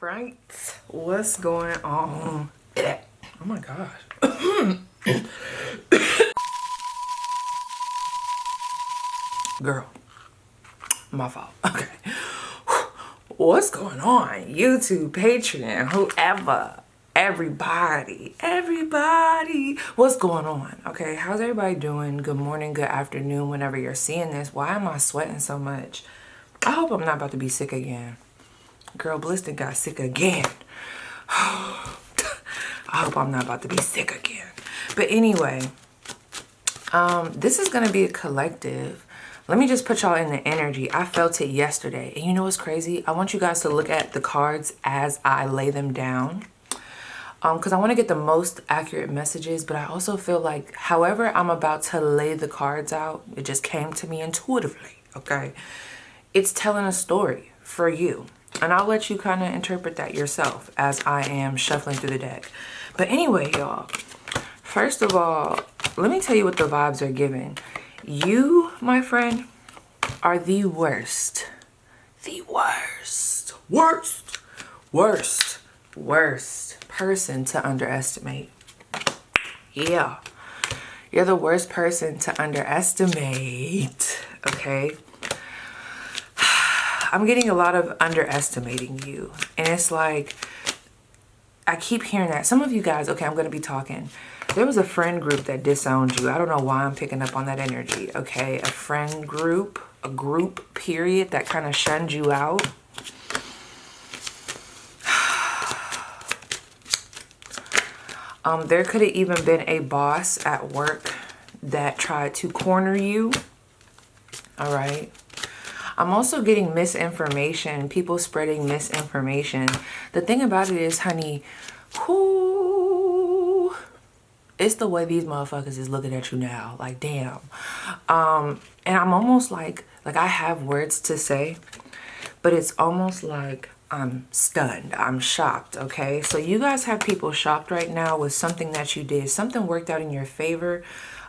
Right? What's going on? Oh my gosh. Girl, my fault. Okay. What's going on? YouTube, Patreon, whoever, everybody, what's going on? Okay, how's everybody doing? Good morning, good afternoon, whenever you're seeing this. Why am I sweating so much? I hope I'm not about to be sick again. Girl, Blister got sick again. I hope I'm not about to be sick again. But anyway, this is going to be a collective. Let me just put y'all in the energy. I felt it yesterday. And you know what's crazy? I want you guys to look at the cards as I lay them down. Because I want to get the most accurate messages. But I also feel like however I'm about to lay the cards out, it just came to me intuitively. Okay? It's telling a story for you. And I'll let you kind of interpret that yourself as I am shuffling through the deck. But anyway, y'all. First of all, let me tell you what the vibes are giving. You, my friend, are the worst. The worst. Worst person to underestimate. Yeah. You're the worst person to underestimate. Okay? I'm getting a lot of underestimating you. And it's like, I keep hearing that. Some of you guys, okay, I'm going to be talking. There was a friend group that disowned you. I don't know why I'm picking up on that energy, okay? A friend group, a group, period, that kind of shunned you out. There could have even been a boss at work that tried to corner you, all right? I'm also getting misinformation, people spreading misinformation. The thing about it is, honey, whoo, it's the way these motherfuckers is looking at you now. Like, damn. And I'm almost like I have words to say, but it's almost like I'm stunned. I'm shocked, okay? So you guys have people shocked right now with something that you did. Something worked out in your favor.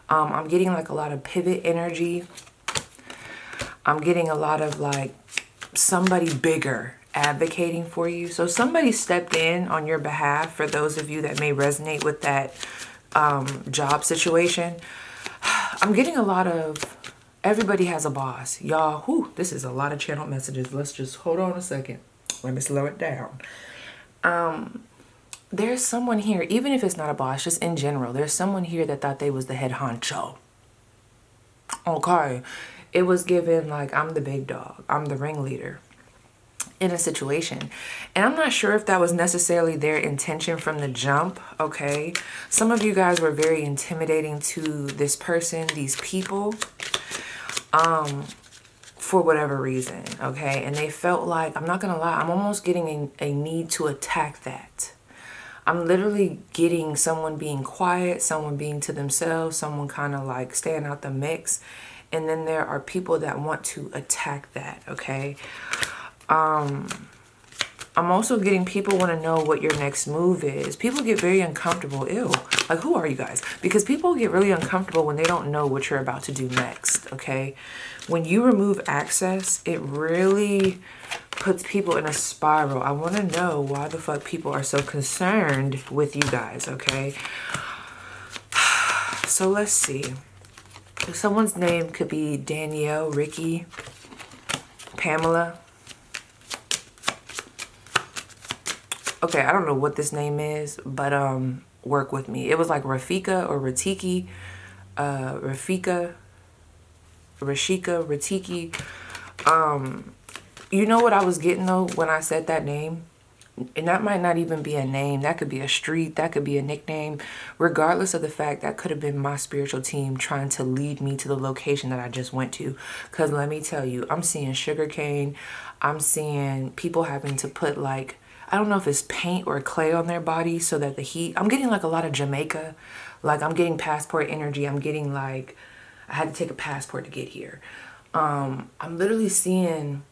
I'm getting like a lot of pivot energy. I'm getting a lot of like somebody bigger advocating for you. So somebody stepped in on your behalf for those of you that may resonate with that job situation. I'm getting a lot of everybody has a boss. Y'all, whew, this is a lot of channel messages. Let's just hold on a second. Let me slow it down. There's someone here, even if it's not a boss, just in general, there's someone here that thought they was the head honcho. Okay. It was given like, I'm the big dog. I'm the ringleader in a situation. And I'm not sure if that was necessarily their intention from the jump, okay? Some of you guys were very intimidating to this person, these people, for whatever reason, okay? And they felt like, I'm not gonna lie, I'm almost getting a need to attack that. I'm literally getting someone being quiet, someone being to themselves, someone kind of like staying out the mix. And then there are people that want to attack that, okay? I'm also getting people want to know what your next move is. People get very uncomfortable. Ew. Like, who are you guys? Because people get really uncomfortable when they don't know what you're about to do next, okay? When you remove access, it really puts people in a spiral. I want to know why the fuck people are so concerned with you guys, okay? So let's see. Someone's name could be Danielle, Ricky, Pamela. Okay, I don't know what this name is, but work with me. It was like Rafika or Ratiki. Ratiki. You know what I was getting though when I said that name? And that might not even be a name. That could be a street. That could be a nickname. Regardless of the fact, that could have been my spiritual team trying to lead me to the location that I just went to. Because let me tell you, I'm seeing sugarcane. I'm seeing people having to put like, I don't know if it's paint or clay on their body so that the heat. I'm getting like a lot of Jamaica. Like I'm getting passport energy. I'm getting like, I had to take a passport to get here. I'm literally seeing...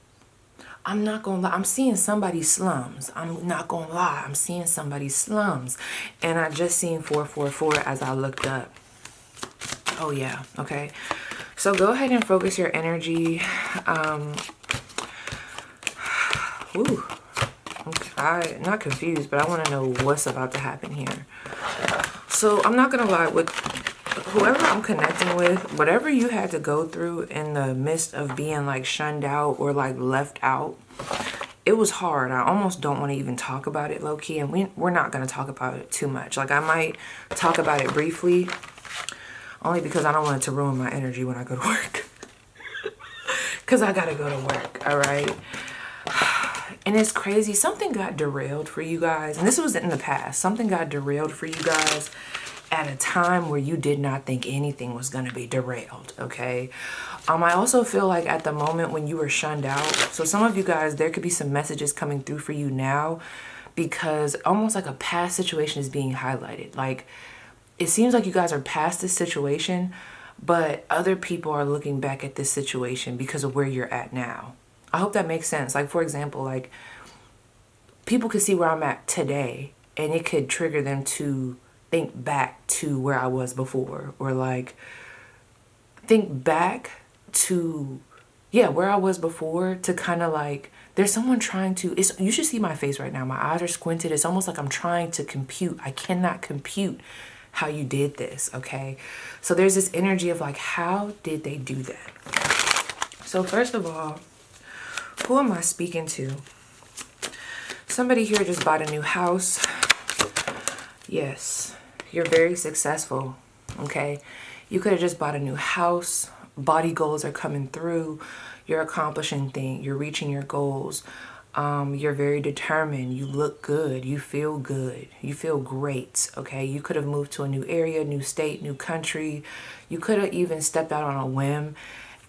I'm not gonna lie, I'm seeing somebody's slums. I'm not gonna lie, I'm seeing somebody's slums. And I just seen 444 as I looked up. Oh yeah, okay. So go ahead and focus your energy. Ooh, okay. I'm not confused, but I want to know what's about to happen here. So I'm not going to lie, with whoever I'm connecting with, whatever you had to go through in the midst of being like shunned out or like left out, it was hard. I almost don't want to even talk about it low key, and we're not going to talk about it too much. Like I might talk about it briefly, only because I don't want it to ruin my energy when I go to work. Because I got to go to work, all right? And it's crazy. Something got derailed for you guys. And this was in the past. Something got derailed for you guys at a time where you did not think anything was going to be derailed, okay? I also feel like at the moment when you were shunned out, so some of you guys, there could be some messages coming through for you now, because almost like a past situation is being highlighted. Like, it seems like you guys are past this situation, but other people are looking back at this situation because of where you're at now. I hope that makes sense. Like, for example, like, people could see where I'm at today, and it could trigger them to think back to where I was before, or like think back to, yeah, where I was before, to kind of like, there's someone trying to, you should see my face right now. My eyes are squinted. It's almost like I'm trying to compute. I cannot compute how you did this, okay? So there's this energy of like, how did they do that? So first of all, who am I speaking to? Somebody here just bought a new house. Yes, you're very successful, okay? You could have just bought a new house. Body goals are coming through. You're accomplishing things. You're reaching your goals. You're very determined. You look good. You feel good. You feel great, okay? You could have moved to a new area, new state, new country. You could have even stepped out on a whim.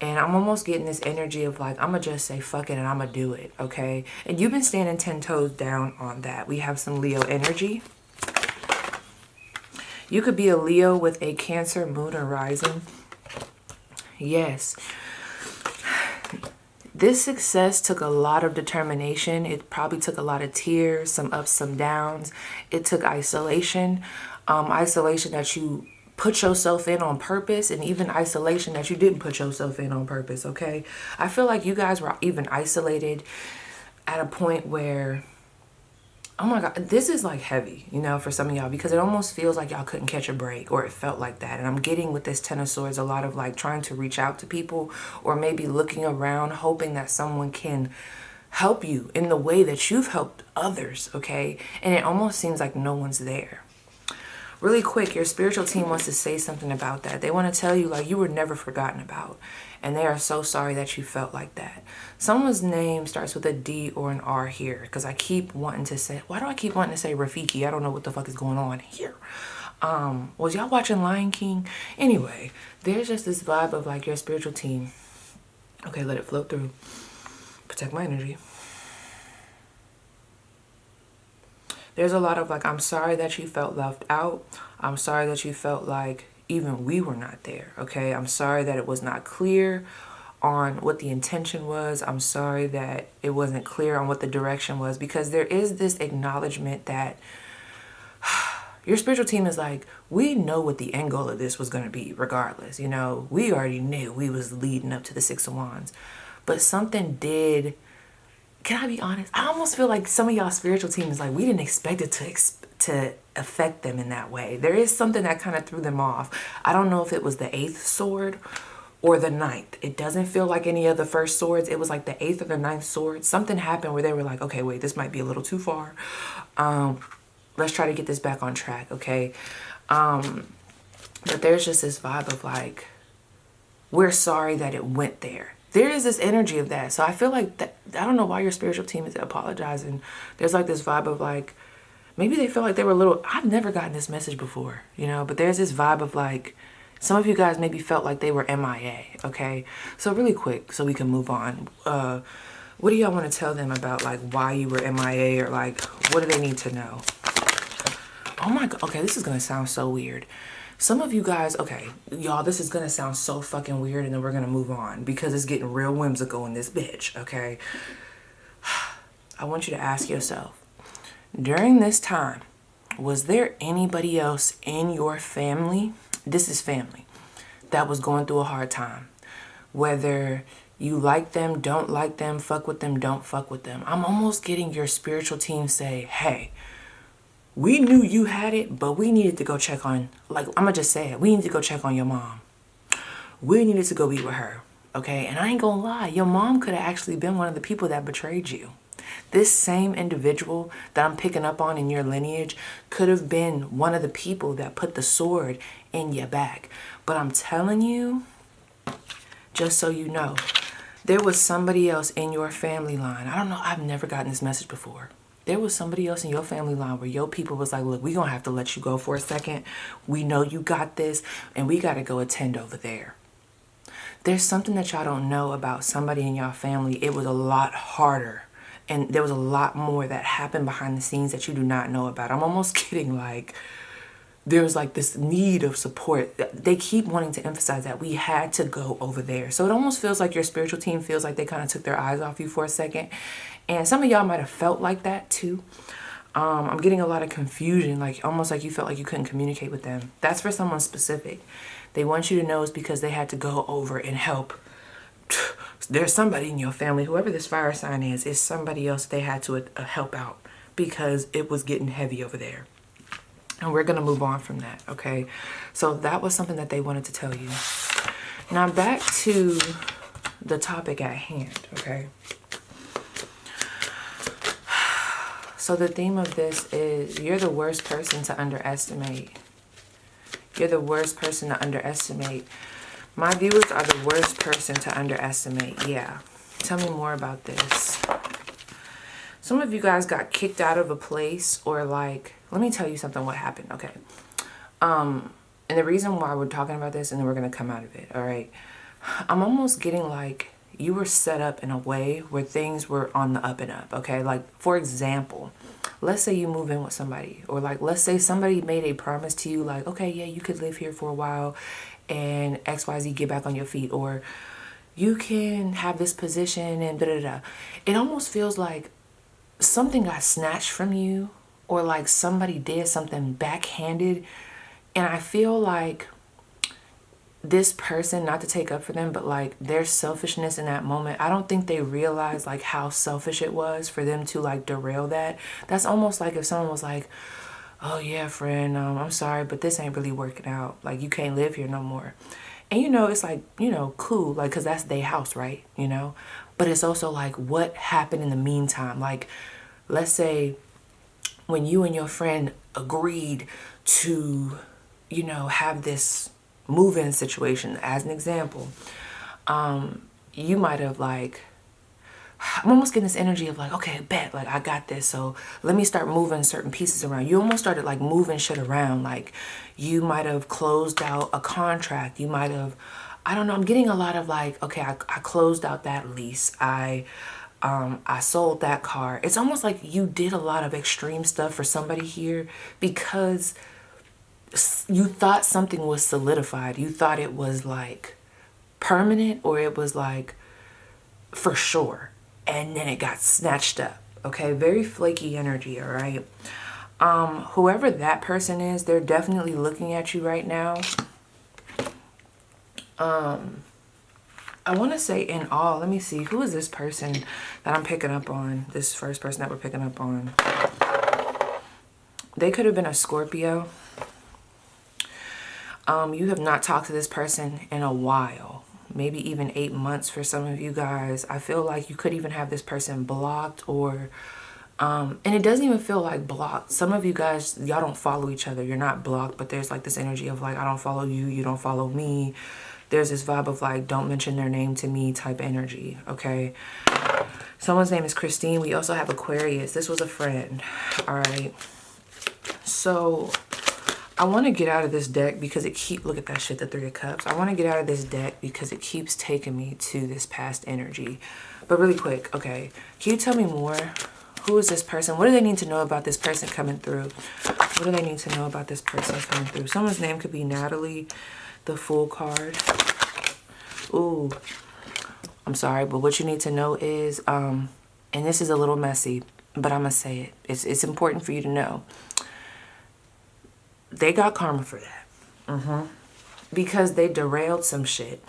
And I'm almost getting this energy of like, I'm going to just say fuck it and I'm going to do it, okay? And you've been standing 10 toes down on that. We have some Leo energy. You could be a Leo with a Cancer moon or rising. Yes. This success took a lot of determination. It probably took a lot of tears, some ups, some downs. It took isolation. Isolation that you put yourself in on purpose, and even isolation that you didn't put yourself in on purpose, okay? I feel like you guys were even isolated at a point where, oh my God, this is like heavy, you know, for some of y'all, because it almost feels like y'all couldn't catch a break, or it felt like that. And I'm getting with this Ten of Swords a lot of like trying to reach out to people, or maybe looking around, hoping that someone can help you in the way that you've helped others, okay? And it almost seems like no one's there. Really quick, your spiritual team wants to say something about that. They want to tell you like you were never forgotten about. And they are so sorry that you felt like that. Someone's name starts with a D or an R here, because I keep wanting to say, why do I keep wanting to say Rafiki? I don't know what the fuck is going on here. Was y'all watching Lion King? Anyway, there's just this vibe of like your spiritual team. Okay, let it flow through. Protect my energy. There's a lot of like, I'm sorry that you felt left out. I'm sorry that you felt like even we were not there, okay? I'm sorry that it was not clear on what the intention was. I'm sorry that it wasn't clear on what the direction was, because there is this acknowledgement that your spiritual team is like, we know what the end goal of this was going to be regardless. You know, we already knew we was leading up to the Six of Wands, but something did. Can I be honest? I almost feel like some of y'all spiritual team is like, we didn't expect it to affect them in that way. There is something that kind of threw them off. I don't know if it was the 8th sword or the 9th. It doesn't feel like any of the first swords. It was like the 8th or the 9th sword. Something happened where they were like, okay, wait, this might be a little too far. Let's try to get this back on track, okay? But there's just this vibe of like, we're sorry that it went there. There is this energy of that. So I feel like that, I don't know why your spiritual team is apologizing. There's like this vibe of like, maybe they feel like they were a little, I've never gotten this message before, you know, but there's this vibe of like, some of you guys maybe felt like they were MIA, okay? So really quick, so we can move on. What do y'all want to tell them about like why you were MIA, or like, what do they need to know? Oh my God, okay, this is going to sound so weird. Some of you guys, okay, y'all, this is going to sound so fucking weird, and then we're going to move on because it's getting real whimsical in this bitch, okay? I want you to ask yourself, during this time, was there anybody else in your family, this is family, that was going through a hard time? Whether You like them, don't like them, fuck with them, don't fuck with them. I'm almost getting your spiritual team say, hey, we knew you had it, but we needed to go check on, like, I'm gonna just say it. We need to go check on your mom. We needed to go be with her, okay? And I ain't gonna lie, your mom could have actually been one of the people that betrayed you. This same individual that I'm picking up on in your lineage could have been one of the people that put the sword in your back. But I'm telling you, just so you know, there was somebody else in your family line. I don't know, I've never gotten this message before. There was somebody else in your family line where your people was like, look, we gonna have to let you go for a second. We know you got this, and we gotta go attend over there. There's something that y'all don't know about somebody in y'all family. It was a lot harder, and there was a lot more that happened behind the scenes that you do not know about. I'm almost kidding, like, there's like this need of support. They keep wanting to emphasize that we had to go over there. So it almost feels like your spiritual team feels like they kind of took their eyes off you for a second. And some of y'all might have felt like that too. I'm getting a lot of confusion, like almost like you felt like you couldn't communicate with them. That's for someone specific. They want you to know it's because they had to go over and help. There's somebody in your family, whoever this fire sign is somebody else they had to help out because it was getting heavy over there. And we're going to move on from that, okay? So that was something that they wanted to tell you. Now back to the topic at hand, okay? So the theme of this is you're the worst person to underestimate. You're the worst person to underestimate. My viewers are the worst person to underestimate. Yeah. Tell me more about this. Some of you guys got kicked out of a place, or like, let me tell you something what happened, okay? And the reason why we're talking about this, and then we're going to come out of it, all right? I'm almost getting like you were set up in a way where things were on the up and up, okay? Like, for example, let's say you move in with somebody, or like, let's say somebody made a promise to you, like, okay, yeah, you could live here for a while and XYZ, get back on your feet, or you can have this position and da-da-da. It almost feels like something got snatched from you, or like somebody did something backhanded. And I feel like this person, not to take up for them, but like their selfishness in that moment, I don't think they realized like how selfish it was for them to like derail that. That's almost like if someone was like, oh yeah, friend, I'm sorry, but this ain't really working out. Like, you can't live here no more. And you know, it's like, you know, cool, like, cause that's their house, right? You know, but it's also like, what happened in the meantime? Like, let's say when you and your friend agreed to, you know, have this move-in situation, as an example, you might have like, I'm almost getting this energy of like, okay, bet, like, I got this, so let me start moving certain pieces around. You almost started like moving shit around. Like, you might have closed out a contract. You might have, I don't know, I'm getting a lot of like, okay, I closed out that lease. I sold that car. It's almost like you did a lot of extreme stuff for somebody here because you thought something was solidified. You thought it was like permanent, or it was like for sure. And then it got snatched up. Okay, very flaky energy, all right? Whoever that person is, they're definitely looking at you right now. I want to say in all, let me see, who is this person that I'm picking up on? This first person that we're picking up on. They could have been a Scorpio. You have not talked to this person in a while. Maybe even 8 months for some of you guys. I feel like you could even have this person blocked, or and it doesn't even feel like blocked. Some of you guys, y'all don't follow each other. You're not blocked, but there's like this energy of like, I don't follow you, you don't follow me. There's this vibe of like, don't mention their name to me type energy, okay? Someone's name is Christine. We also have Aquarius. This was a friend, all right? So I want to get out of this deck because it look at that shit, the Three of Cups. I want to get out of this deck because it keeps taking me to this past energy. But really quick, okay, can you tell me more? Who is this person? What do they need to know about this person coming through? What do they need to know about this person coming through? Someone's name could be Natalie, the Fool card. Ooh, I'm sorry, but what you need to know is, and this is a little messy, but I'm going to say it. It's important for you to know. They got karma for that. Because they derailed some shit.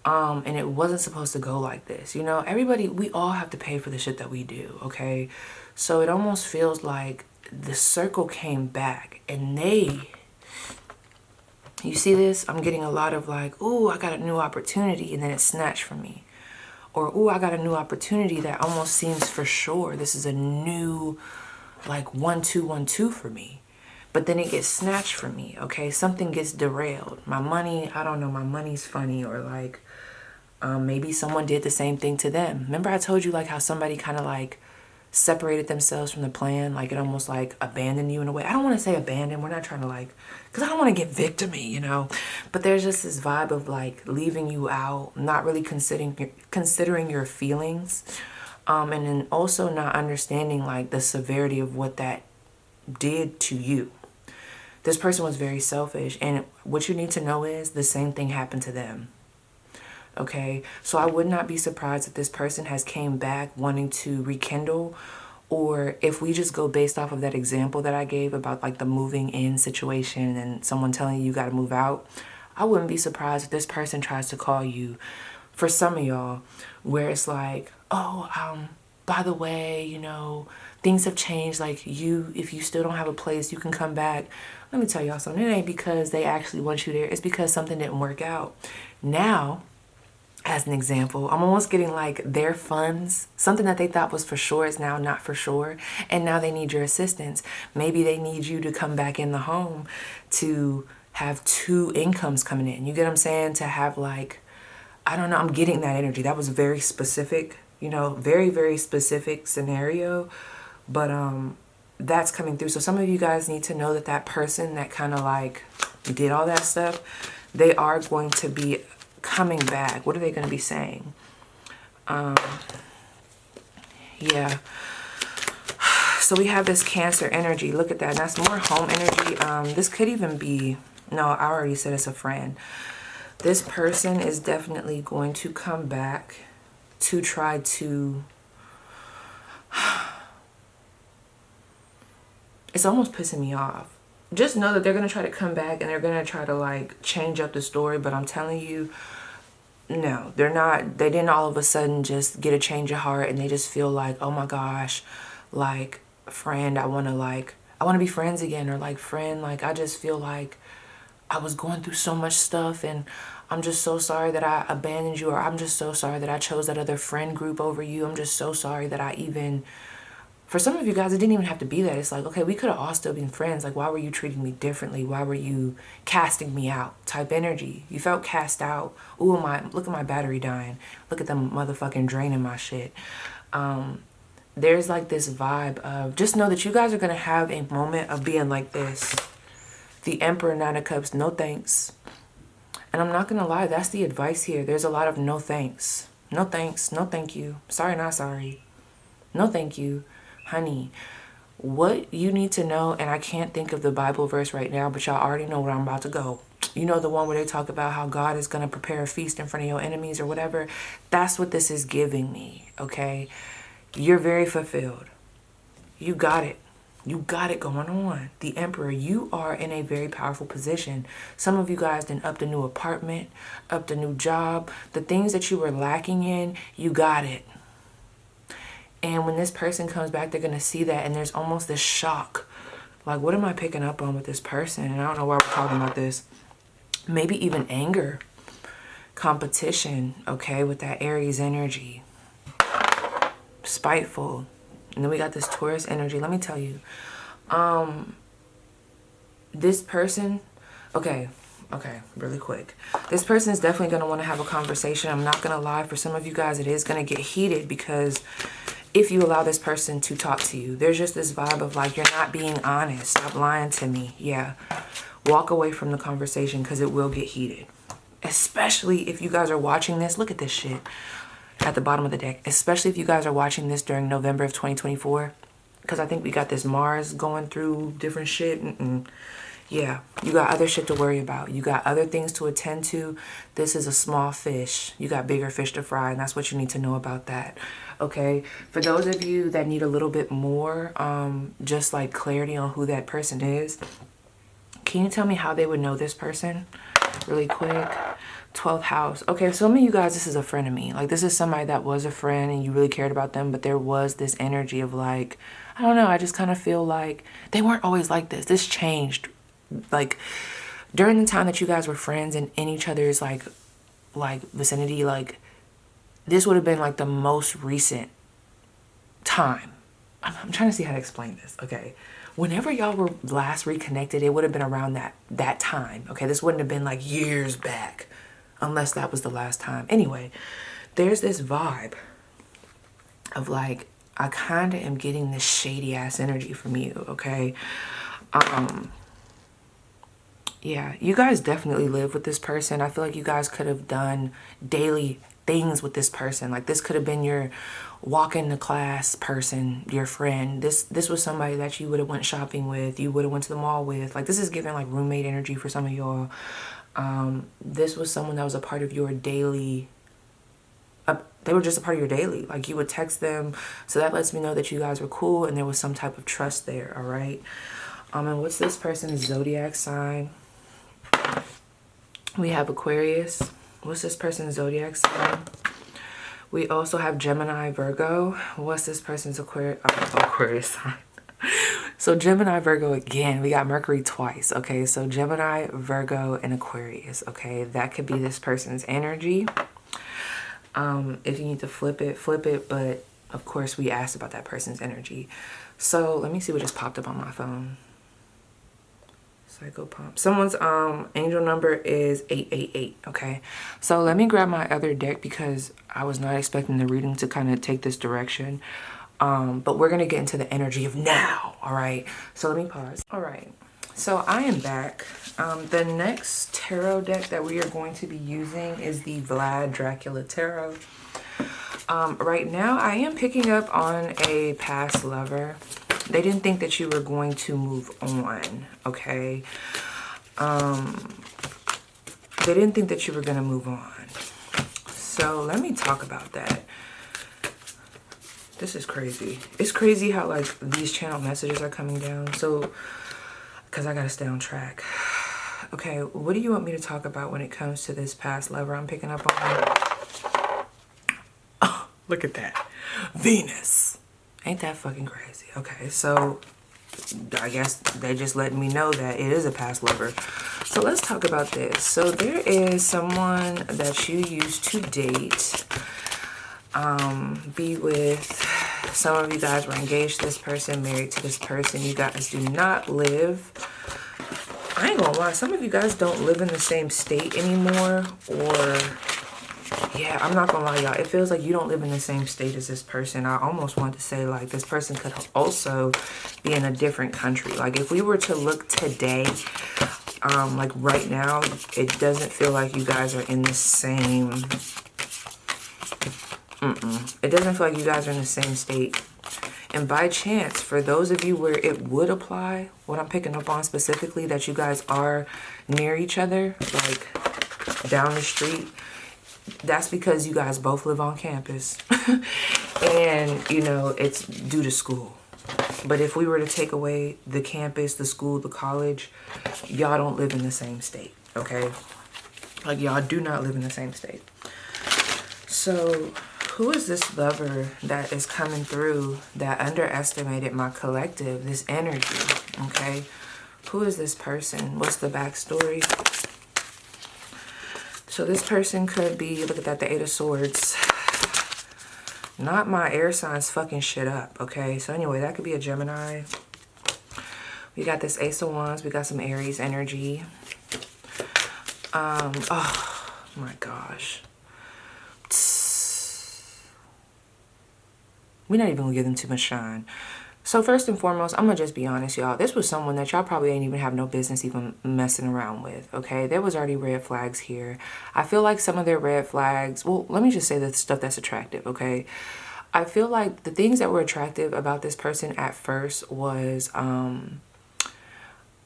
And it wasn't supposed to go like this. You know, everybody, we all have to pay for the shit that we do, okay? So it almost feels like the circle came back and you see this? I'm getting a lot of like, ooh, I got a new opportunity, and then it's snatched from me. Or, ooh, I got a new opportunity that almost seems for sure. This is a new, like, 1-2-1-2 for me. But then it gets snatched from me, okay? Something gets derailed. My money, I don't know, my money's funny. Or like, maybe someone did the same thing to them. Remember I told you like how somebody kind of like separated themselves from the plan, like it almost like abandoned you in a way. I don't want to say abandoned, we're not trying to like, because I don't want to get victim-y, you know, but there's just this vibe of like leaving you out, not really considering your feelings, and then also not understanding like the severity of what that did to you. This person was very selfish, and what you need to know is the same thing happened to them. Okay, so I would not be surprised if this person has came back wanting to rekindle, or if we just go based off of that example that I gave about like the moving in situation and someone telling you got to move out, I wouldn't be surprised if this person tries to call you, for some of y'all, where it's like, oh, by the way, you know, things have changed, like if you still don't have a place, you can come back. Let me tell y'all something, it ain't because they actually want you there, it's because something didn't work out. Now, as an example, I'm almost getting like their funds, something that they thought was for sure is now not for sure. And now they need your assistance. Maybe they need you to come back in the home to have 2 incomes coming in. You get what I'm saying? To have like, I don't know, I'm getting that energy. That was very specific, you know, very, very specific scenario. But that's coming through. So some of you guys need to know that that person that kind of like did all that stuff, they are going to be coming back. What are they going to be saying? Yeah. So we have this Cancer energy. Look at that. And that's more home energy. This could even be, no, I already said it's a friend. This person is definitely going to come back to try to, it's almost pissing me off. Just know that they're going to try to come back and they're going to try to like change up the story. But I'm telling you, no, they're not. They didn't all of a sudden just get a change of heart and they just feel like, oh my gosh, like friend, I want to be friends again. Or like friend, like I just feel like I was going through so much stuff and I'm just so sorry that I abandoned you. Or I'm just so sorry that I chose that other friend group over you. I'm just so sorry that I even... For some of you guys, it didn't even have to be that. It's like, okay, we could have all still been friends. Like, why were you treating me differently? Why were you casting me out? Type energy. You felt cast out. Ooh, look at my battery dying. Look at them motherfucking draining my shit. There's like this vibe of, just know that you guys are going to have a moment of being like this. The Emperor, 9 of Cups, no thanks. And I'm not going to lie, that's the advice here. There's a lot of no thanks. No thanks. No thank you. Sorry, not sorry. No thank you. Honey, what you need to know, and I can't think of the Bible verse right now, but y'all already know where I'm about to go. You know the one where they talk about how God is going to prepare a feast in front of your enemies or whatever? That's what this is giving me, okay? You're very fulfilled. You got it. You got it going on. The Emperor, you are in a very powerful position. Some of you guys done upped a new apartment, upped a new job. The things that you were lacking in, you got it. And when this person comes back, they're going to see that. And there's almost this shock. Like, what am I picking up on with this person? And I don't know why we're talking about this. Maybe even anger. Competition, okay, with that Aries energy. Spiteful. And then we got this Taurus energy. Let me tell you. This person, okay, really quick. This person is definitely going to want to have a conversation. I'm not going to lie. For some of you guys, it is going to get heated because... if you allow this person to talk to you, there's just this vibe of like, you're not being honest. Stop lying to me. Yeah. Walk away from the conversation because it will get heated. Especially if you guys are watching this. Look at this shit at the bottom of the deck. Especially if you guys are watching this during November of 2024. Because I think we got this Mars going through different shit. Yeah, you got other shit to worry about. You got other things to attend to. This is a small fish. You got bigger fish to fry, and that's what you need to know about that. Okay, for those of you that need a little bit more, just like clarity on who that person is, can you tell me how they would know this person? really quick. 12th house. Okay, so some of you guys, this is a friend of me. Like, this is somebody that was a friend and you really cared about them, but there was this energy of like, I don't know, I just kind of feel like they weren't always like this. This changed. Like, during the time that you guys were friends and in each other's like vicinity, like, this would have been like the most recent time. I'm trying to see how to explain this. Okay, whenever y'all were last reconnected, it would have been around that time. Okay, this wouldn't have been like years back, unless that was the last time. Anyway, there's this vibe of like, I kind of am getting this shady ass energy from you. Okay, yeah, you guys definitely live with this person. I feel like you guys could have done daily things with this person. Like, this could have been your walking to class person, your friend. This was somebody that you would have went shopping with, you would have went to the mall with. Like, this is giving like roommate energy for some of y'all. This was someone that was a part of your daily, they were just a part of your daily. Like, you would text them, so that lets me know that you guys were cool and there was some type of trust there. All right. And what's this person's zodiac sign? We have Aquarius. What's this person's zodiac sign? We also have Gemini, Virgo. What's this person's Aquarius sign? So Gemini, Virgo again. We got Mercury twice. Okay, so Gemini, Virgo, and Aquarius. Okay, that could be this person's energy. If you need to flip it. But of course, we asked about that person's energy. So let me see what just popped up on my phone. Psycho pump. Someone's angel number is 888. Okay, so let me grab my other deck because I was not expecting the reading to kind of take this direction. But we're gonna get into the energy of now. All right, so let me pause. All right, so I am back. The next tarot deck that we are going to be using is the Vlad Dracula Tarot. Right now I am picking up on a past lover. They didn't think that you were going to move on, okay? They didn't think that you were going to move on. So let me talk about that. This is crazy. It's crazy how, like, these channel messages are coming down. So, because I got to stay on track. Okay, what do you want me to talk about when it comes to this past lover I'm picking up on? Oh, look at that. Venus. Ain't that fucking crazy? Okay, so I guess they just letting me know that it is a past lover. So let's talk about this. So there is someone that you used to date, be with. Some of you guys were engaged to this person, married to this person. You guys do not live. I ain't gonna lie, some of you guys don't live in the same state anymore, or yeah, I'm not gonna lie, y'all. It feels like you don't live in the same state as this person. I almost want to say, like, this person could also be in a different country. Like, if we were to look today, like right now, it doesn't feel like you guys are in the same... It doesn't feel like you guys are in the same state. And by chance, for those of you where it would apply, what I'm picking up on specifically, that you guys are near each other, like down the street, that's because you guys both live on campus. And, you know, it's due to school. But if we were to take away the campus, the school, the college, y'all don't live in the same state, okay? Like, y'all do not live in the same state. So who is this lover that is coming through that underestimated my collective, this energy, okay? Who is this person? What's the backstory? So this person could be, look at that, the Eight of Swords. Not my air signs fucking shit up, okay? So anyway, that could be a Gemini. We got this Ace of Wands. We got some Aries energy. Oh my gosh. We're not even gonna give them too much shine. So first and foremost, I'm gonna just be honest, y'all. This was someone that y'all probably ain't even have no business even messing around with, okay? There was already red flags here. I feel like some of their red flags, well, let me just say the stuff that's attractive, okay? I feel like the things that were attractive about this person at first was,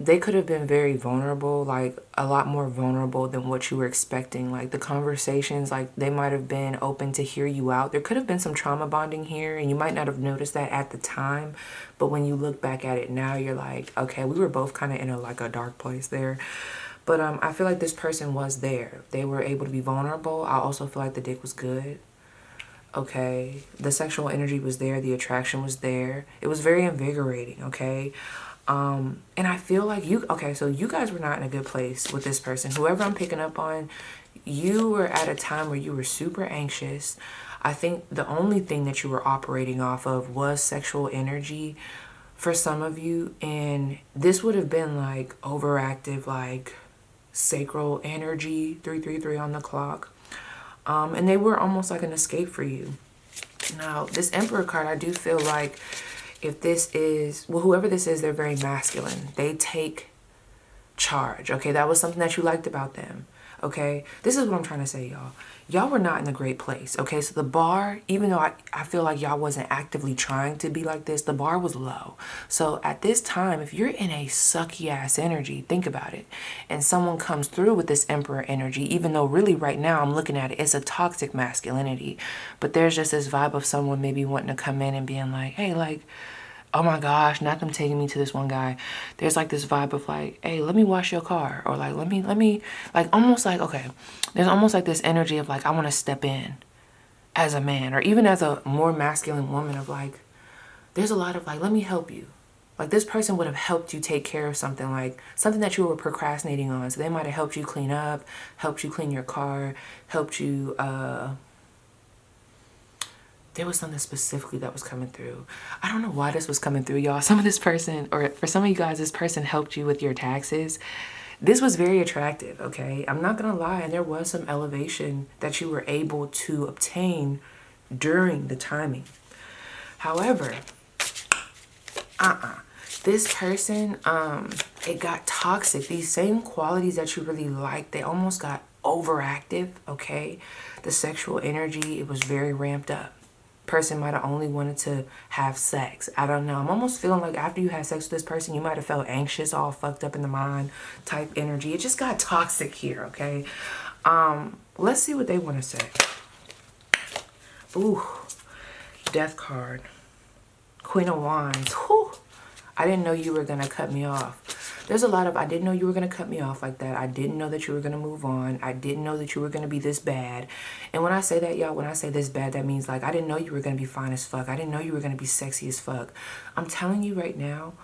they could have been very vulnerable, like a lot more vulnerable than what you were expecting. Like the conversations, like they might have been open to hear you out. There could have been some trauma bonding here, and you might not have noticed that at the time. But when you look back at it now, you're like, okay, we were both kind of in a dark place there. But I feel like this person was there. They were able to be vulnerable. I also feel like the dick was good. Okay, the sexual energy was there, the attraction was there. It was very invigorating, okay? And I feel like so you guys were not in a good place with this person. Whoever I'm picking up on, you were at a time where you were super anxious. I think the only thing that you were operating off of was sexual energy for some of you. And this would have been like overactive, like sacral energy, 333 on the clock. And they were almost like an escape for you. Now, this Emperor card, I do feel like if this is, well, whoever this is, they're very masculine. They take charge, okay? That was something that you liked about them, okay? This is what I'm trying to say, y'all. Y'all were not in a great place, okay? So the bar, even though I feel like y'all wasn't actively trying to be like this, the bar was low. So at this time, if you're in a sucky ass energy, think about it, and someone comes through with this Emperor energy, even though really right now I'm looking at it, it's a toxic masculinity, but there's just this vibe of someone maybe wanting to come in and being like, hey, like, oh my gosh, not them taking me to this one guy. There's like this vibe of like, hey, let me wash your car. Or like, let me, like almost like, okay, there's almost like this energy of like, I want to step in as a man, or even as a more masculine woman of like, there's a lot of like, let me help you. Like this person would have helped you take care of something, like something that you were procrastinating on. So they might have helped you clean up, helped you clean your car, helped you, there was something specifically that was coming through. I don't know why this was coming through, y'all. Some of this person, or for some of you guys, this person helped you with your taxes. This was very attractive, okay? I'm not gonna lie, and there was some elevation that you were able to obtain during the timing. However, this person, it got toxic. These same qualities that you really liked, they almost got overactive, okay? The sexual energy, it was very ramped up. Person might have only wanted to have sex. I don't know. I'm almost feeling like after you had sex with this person, you might have felt anxious, all fucked up in the mind type energy. It just got toxic here, okay? Let's see what they want to say. Ooh, Death card. Queen of Wands. Whew. I didn't know you were going to cut me off. There's a lot of, I didn't know you were going to cut me off like that. I didn't know that you were going to move on. I didn't know that you were going to be this bad. And when I say that, y'all, when I say this bad, that means like, I didn't know you were going to be fine as fuck. I didn't know you were going to be sexy as fuck. I'm telling you right now,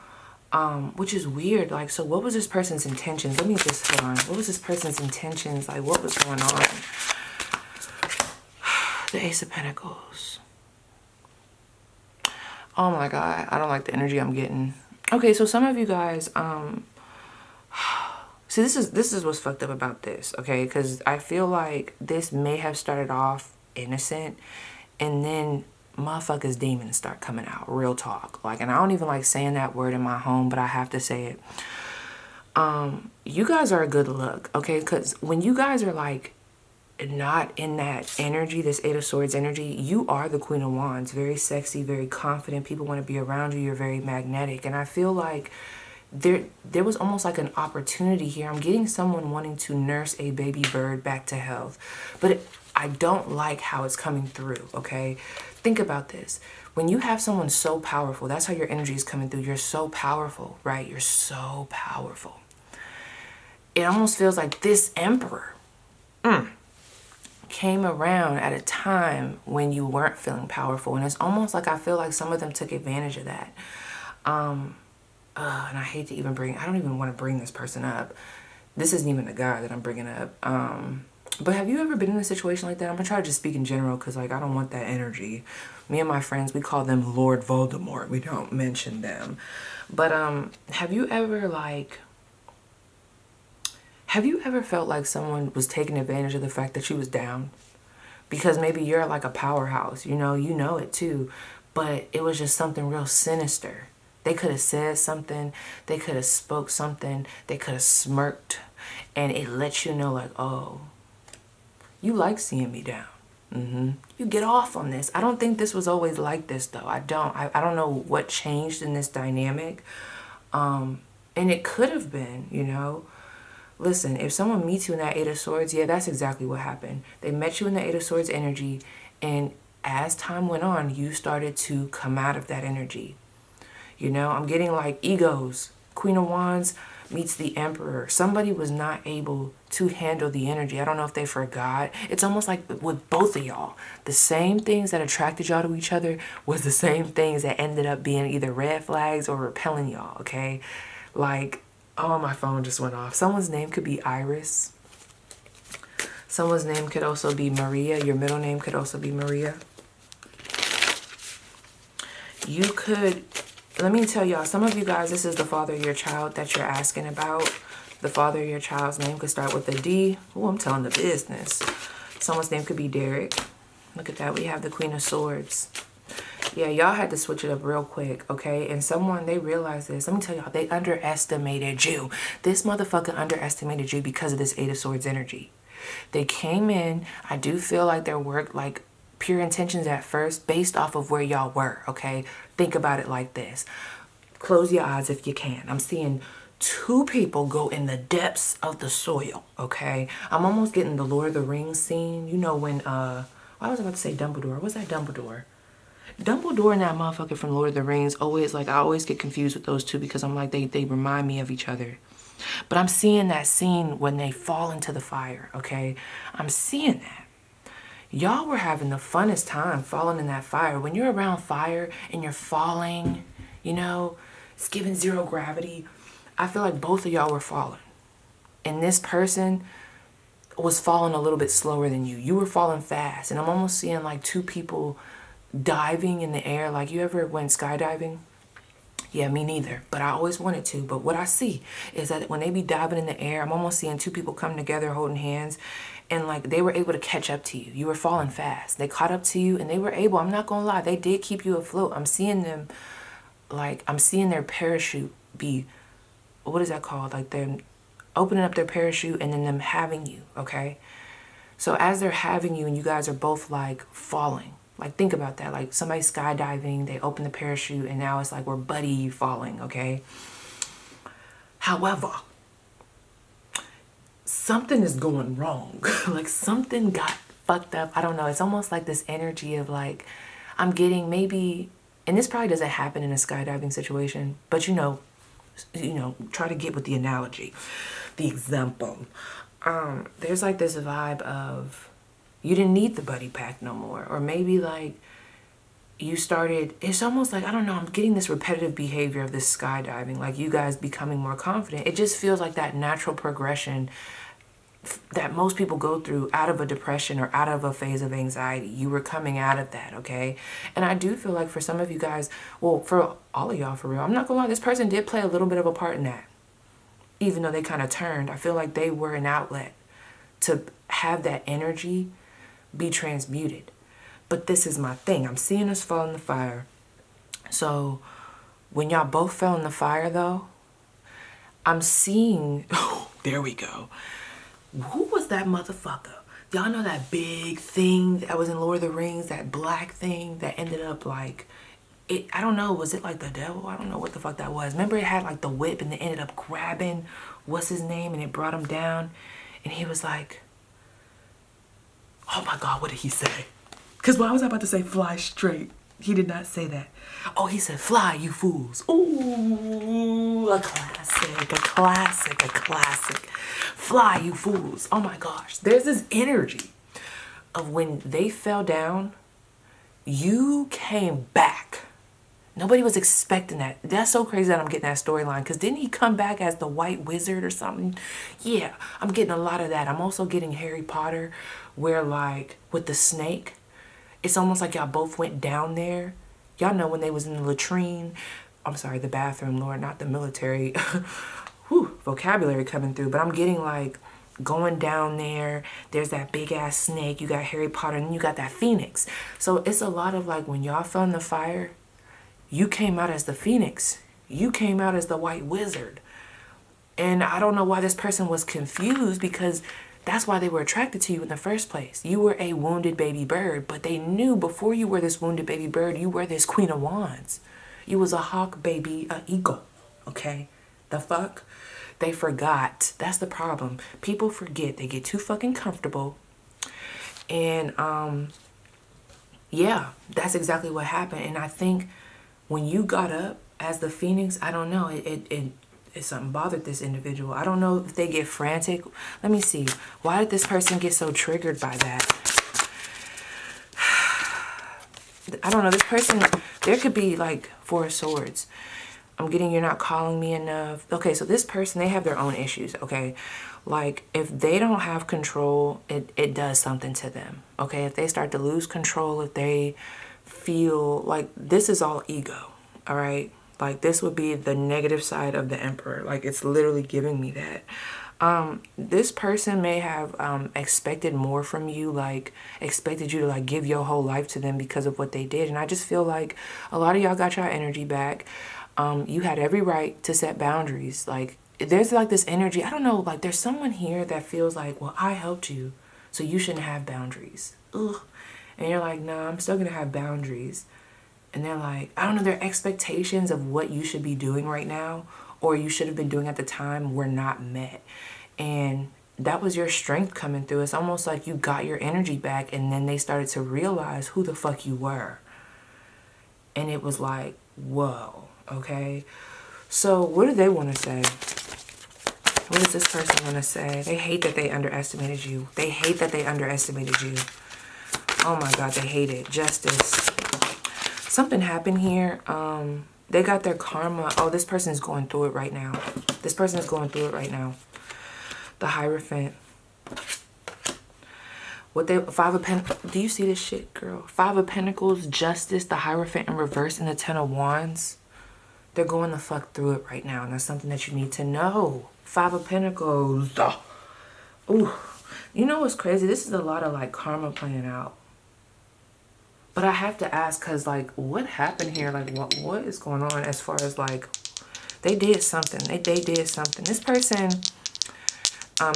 which is weird. Like, so what was this person's intentions? Let me just, hold on. What was this person's intentions? Like, what was going on? The Ace of Pentacles. Oh my God. I don't like the energy I'm getting. Okay, so some of you guys, see, this is what's fucked up about this, okay? Because I feel like this may have started off innocent, and then motherfuckers' demons start coming out. Real talk. Like, and I don't even like saying that word in my home, but I have to say it. You guys are a good look, okay? Because when you guys are like not in that energy, this Eight of Swords energy, you are the Queen of Wands. Very sexy, very confident. People want to be around you. You're very magnetic. And I feel like there was almost like an opportunity here. I'm getting someone wanting to nurse a baby bird back to health. But I don't like how it's coming through, okay? Think about this. When you have someone so powerful, that's how your energy is coming through. You're so powerful, right? You're so powerful. It almost feels like this Emperor came around at a time when you weren't feeling powerful. And it's almost like I feel like some of them took advantage of that. And I hate to even I don't even want to bring this person up. This isn't even the guy that I'm bringing up. But have you ever been in a situation like that? I'm going to try to just speak in general because, like, I don't want that energy. Me and my friends, we call them Lord Voldemort. We don't mention them. But have you ever, like, felt like someone was taking advantage of the fact that you was down? Because maybe you're like a powerhouse, you know it too. But it was just something real sinister. They could have said something. They could have spoke something. They could have smirked. And it lets you know, like, oh, you like seeing me down. You get off on this. I don't think this was always like this, though. I don't know what changed in this dynamic. And it could have been, Listen, if someone meets you in that Eight of Swords, yeah, that's exactly what happened. They met you in the Eight of Swords energy, and as time went on, you started to come out of that energy. I'm getting like egos. Queen of Wands, meets the Emperor. Somebody was not able to handle the energy. I don't know if they forgot. It's almost like with both of y'all. The same things that attracted y'all to each other was the same things that ended up being either red flags or repelling y'all, okay? Like, oh, my phone just went off. Someone's name could be Iris. Someone's name could also be Maria. Your middle name could also be Maria. You could, let me tell y'all, some of you guys, this is the father of your child that you're asking about. The father of your child's name could start with a D. Oh, I'm telling the business. Someone's name could be Derek. Look at that. We have the Queen of Swords. Yeah, y'all had to switch it up real quick, okay? And someone, they realized this. Let me tell y'all, they underestimated you. This motherfucker underestimated you because of this Eight of Swords energy. They came in, I do feel like their work, like pure intentions at first, based off of where y'all were, okay? Think about it like this. Close your eyes if you can. I'm seeing two people go in the depths of the soil, okay? I'm almost getting the Lord of the Rings scene. You know when, I was about to say Dumbledore. What's that Dumbledore? Dumbledore and that motherfucker from Lord of the Rings, always, like, I always get confused with those two because I'm like, they remind me of each other. But I'm seeing that scene when they fall into the fire, okay? I'm seeing that. Y'all were having the funnest time falling in that fire. When you're around fire and you're falling, you know, it's giving zero gravity. I feel like both of y'all were falling. And this person was falling a little bit slower than you. You were falling fast. And I'm almost seeing like two people diving in the air. Like, you ever went skydiving? Yeah, me neither, but I always wanted to. But what I see is that when they be diving in the air, I'm almost seeing two people come together holding hands, and like they were able to catch up to you. You were falling fast. They caught up to you and they were able, I'm not gonna lie, they did keep you afloat. I'm seeing them, like, I'm seeing their parachute be, what is that called? Like them opening up their parachute and then them having you, okay? So as they're having you and you guys are both like falling, like, think about that. Like, somebody skydiving, they open the parachute, and now it's like we're buddy falling, okay? However, something is going wrong. Like, something got fucked up. I don't know. It's almost like this energy of, like, I'm getting maybe, and this probably doesn't happen in a skydiving situation, but you know, try to get with the analogy, the example. There's like this vibe of, you didn't need the buddy pack no more. Or maybe like you started, it's almost like, I don't know, I'm getting this repetitive behavior of this skydiving, like you guys becoming more confident. It just feels like that natural progression that most people go through out of a depression or out of a phase of anxiety. You were coming out of that, okay? And I do feel like for some of you guys, well, for all of y'all, for real, I'm not gonna lie, this person did play a little bit of a part in that. Even though they kind of turned, I feel like they were an outlet to have that energy be transmuted. But this is my thing. I'm seeing us fall in the fire. So when y'all both fell in the fire though, I'm seeing, oh, there we go. Who was that motherfucker? Y'all know that big thing that was in Lord of the Rings, that black thing that ended up like, it, I don't know, was it like the devil? I don't know what the fuck that was. Remember it had like the whip and it ended up grabbing, what's his name? And it brought him down. And he was like, oh my God, what did he say? Because when I was about to say fly straight, he did not say that. Oh, he said, fly, you fools. Ooh, a classic, a classic, a classic. Fly, you fools. Oh my gosh. There's this energy of when they fell down, you came back. Nobody was expecting that. That's so crazy that I'm getting that storyline. Because didn't he come back as the white wizard or something? Yeah, I'm getting a lot of that. I'm also getting Harry Potter where like with the snake, it's almost like y'all both went down there. Y'all know when they was in the latrine. I'm sorry, the bathroom, Lord, not the military. Whew, vocabulary coming through. But I'm getting like going down there. There's that big ass snake. You got Harry Potter and then you got that phoenix. So it's a lot of like when y'all fell in the fire, you came out as the phoenix. You came out as the white wizard. And I don't know why this person was confused because that's why they were attracted to you in the first place. You were a wounded baby bird, but they knew before you were this wounded baby bird, you were this Queen of Wands. You was a hawk baby, an eagle, okay? The fuck? They forgot. That's the problem. People forget. They get too fucking comfortable. And, yeah, that's exactly what happened. And I think when you got up as the phoenix, I don't know, if something bothered this individual. I don't know if they get frantic. Let me see. Why did this person get so triggered by that? I don't know. This person, there could be like Four of Swords. I'm getting you're not calling me enough. Okay, so this person, they have their own issues, okay? Like, if they don't have control, it does something to them, okay? If they start to lose control, if they feel like this is all ego, all right? Like, this would be the negative side of the Emperor. Like, it's literally giving me that. This person may have expected more from you, like expected you to like give your whole life to them because of what they did. And I just feel like a lot of y'all got your energy back. You had every right to set boundaries. Like, there's like this energy, I don't know, like there's someone here that feels like, well, I helped you, so you shouldn't have boundaries. Ugh. And you're like, nah, I'm still gonna have boundaries. And they're like, I don't know, their expectations of what you should be doing right now or you should have been doing at the time were not met. And that was your strength coming through. It's almost like you got your energy back, and then they started to realize who the fuck you were. And it was like, whoa, okay? So what do they want to say? What does this person want to say? They hate that they underestimated you. They hate that they underestimated you. Oh my God, they hate it. Justice. Something happened here. They got their karma. Oh, this person is going through it right now. This person is going through it right now. The Hierophant. What they, Five of Pentacles. Do you see this shit, girl? Five of Pentacles, Justice, the Hierophant in reverse, and the Ten of Wands. They're going the fuck through it right now. And that's something that you need to know. Five of Pentacles. Ooh. You know what's crazy? This is a lot of like karma playing out. But I have to ask, because like, what happened here? Like, what is going on as far as like, they did something. They did something. This person,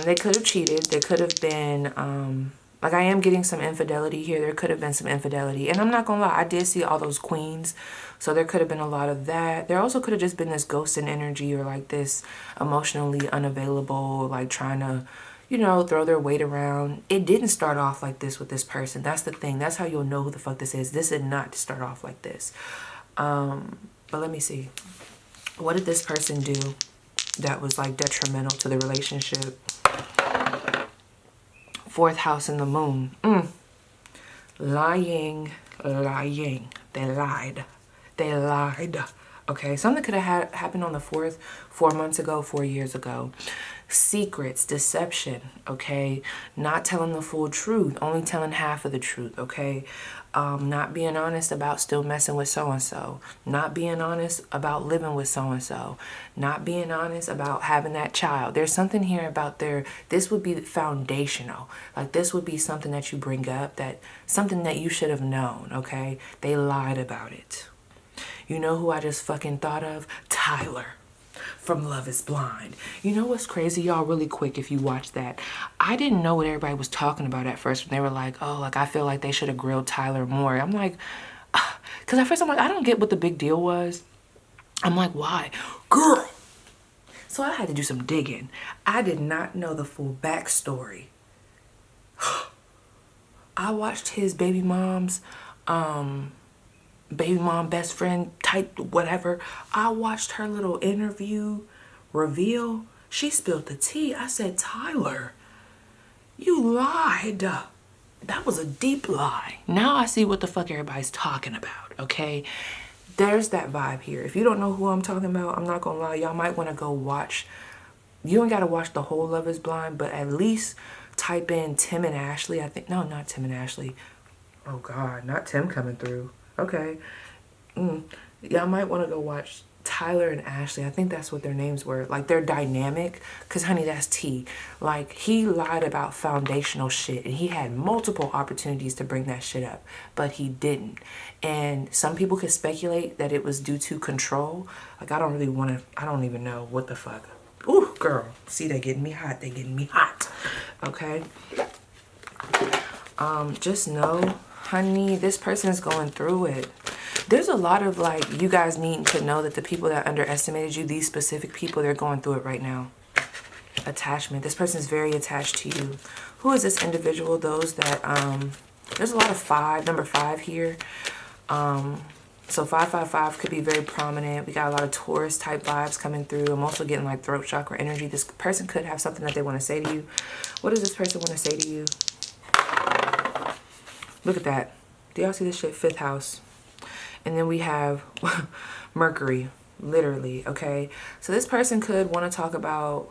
they could have cheated. They could have been, like, I am getting some infidelity here. There could have been some infidelity. And I'm not going to lie, I did see all those queens. So there could have been a lot of that. There also could have just been this ghosting energy, or like this emotionally unavailable, like trying to, you know, throw their weight around. It didn't start off like this with this person. That's the thing. That's how you'll know who the fuck this is. This did not start off like this. But let me see. What did this person do that was like detrimental to the relationship? Fourth house in the moon. Lying. They lied. They lied. Okay, something could have happened on the 4th, 4 months ago, 4 years ago. Secrets, deception, okay? Not telling the full truth, only telling half of the truth, okay? Not being honest about still messing with so-and-so. Not being honest about living with so-and-so. Not being honest about having that child. There's something here about this would be foundational. Like, this would be something that you bring up, something that you should have known, okay? They lied about it. You know who I just fucking thought of? Tyler from Love is Blind. You know what's crazy, y'all? Really quick, if you watch that, I didn't know what everybody was talking about at first when they were like, oh, like, I feel like they should have grilled Tyler more. I'm like, because at first I'm like, I don't get what the big deal was. I'm like, why? Girl. So I had to do some digging. I did not know the full backstory. I watched his baby mom's, baby mom, best friend type, whatever. I watched her little interview reveal. She spilled the tea. I said, Tyler, you lied. That was a deep lie. Now I see what the fuck everybody's talking about, okay? There's that vibe here. If you don't know who I'm talking about, I'm not gonna lie, y'all might want to go watch. You don't gotta watch the whole Love is Blind, but at least type in Tim and Ashley. I think, no, not Tim and Ashley. Oh God, not Tim coming through. Okay. Y'all might want to go watch Tyler and Ashley. I think that's what their names were. Like, they're dynamic. Because, honey, that's tea. Like, he lied about foundational shit. And he had multiple opportunities to bring that shit up. But he didn't. And some people could speculate that it was due to control. Like, I don't really want to. I don't even know what the fuck. Ooh, girl. See, they getting me hot. They getting me hot. Okay. Just know, honey, this person is going through it. There's a lot of, like, you guys need to know that the people that underestimated you, these specific people, they're going through it right now. Attachment. This person is very attached to you. Who is this individual? Those that, there's a lot of number 5 here. So 555 could be very prominent. We got a lot of Taurus type vibes coming through. I'm also getting like throat chakra energy. This person could have something that they want to say to you. What does this person want to say to you? Look at that. Do y'all see this shit? 5th house. And then we have Mercury, literally, okay? So this person could want to talk about,